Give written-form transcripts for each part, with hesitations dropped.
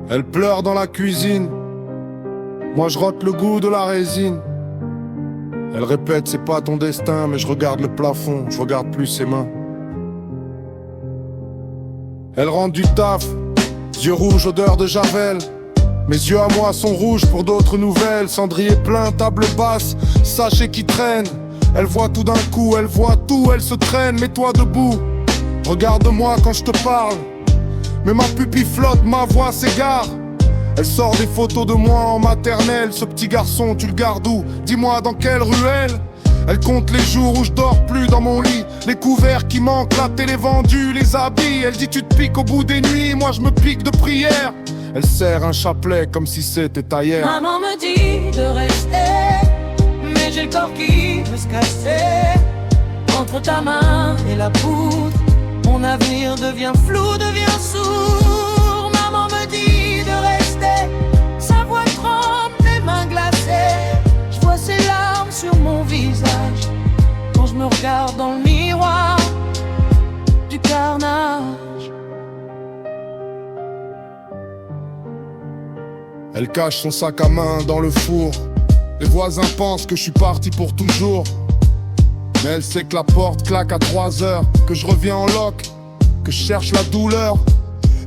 Elle pleure dans la cuisine, moi je rote le goût de la résine. Elle répète c'est pas ton destin, mais je regarde le plafond, je regarde plus ses mains. Elle rentre du taf, yeux rouges, odeur de javel. Mes yeux à moi sont rouges pour d'autres nouvelles. Cendrier plein, table basse, sachet qui traîne. Elle voit tout d'un coup, elle voit tout, elle se traîne. Mets-toi debout, regarde-moi quand je te parle. Mais ma pupille flotte, ma voix s'égare. Elle sort des photos de moi en maternelle. Ce petit garçon, tu le gardes où? Dis-moi dans quelle ruelle? Elle compte les jours où je dors plus dans mon lit, les couverts qui manquent, la télé vendue, les habits. Elle dit tu te piques au bout des nuits, moi je me pique de prière. Elle serre un chapelet comme si c'était ailleurs. Maman me dit de rester, mais j'ai le corps qui veut se casser. Entre ta main et la poudre, mon avenir devient flou, devient sourd. Maman me dit de rester, sa voix tremble, les mains glacées. Je vois ses larmes sur mon visage quand je me regarde dans le miroir du carnage. Elle cache son sac à main dans le four. Les voisins pensent que je suis parti pour toujours, mais elle sait que la porte claque à 3 heures, que je reviens en loc, que je cherche la douleur.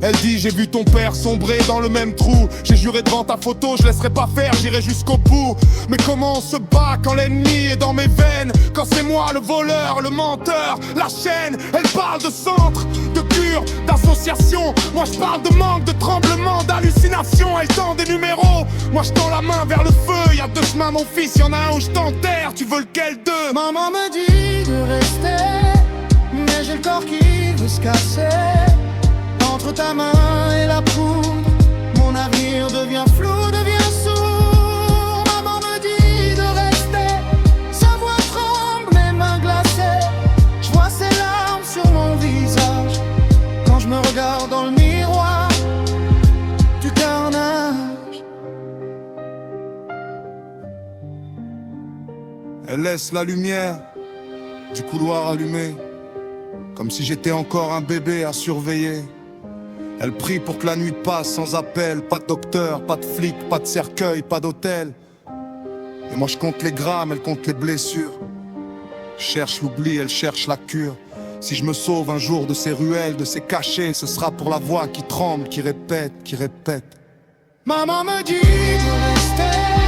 Elle dit j'ai vu ton père sombrer dans le même trou. J'ai juré devant ta photo, je laisserai pas faire, j'irai jusqu'au bout. Mais comment on se bat quand l'ennemi est dans mes veines? Quand c'est moi le voleur, le menteur, la chaîne. Elle parle de centre, de cure, d'association. Moi je parle de manque, de tremblement, d'hallucination. Elle tend des numéros, moi je tends la main vers le feu. Y'a 2 chemins mon fils, y'en a un où je t'enterre. Tu veux lequel d'eux? Maman me dit de rester, mais j'ai le corps qui veut se casser. Entre ta main et la poudre, mon avenir devient flou, devient sourd. Maman me dit de rester, sa voix tremble, mes mains glacées. Je vois ses larmes sur mon visage quand je me regarde dans le miroir du carnage. Elle laisse la lumière du couloir allumé, comme si j'étais encore un bébé à surveiller. Elle prie pour que la nuit passe sans appel. Pas de docteur, pas de flic, pas de cercueil, pas d'hôtel. Et moi je compte les grammes, elle compte les blessures. Je cherche l'oubli, elle cherche la cure. Si je me sauve un jour de ces ruelles, de ces cachets, ce sera pour la voix qui tremble, qui répète, qui répète. Maman me dit de rester,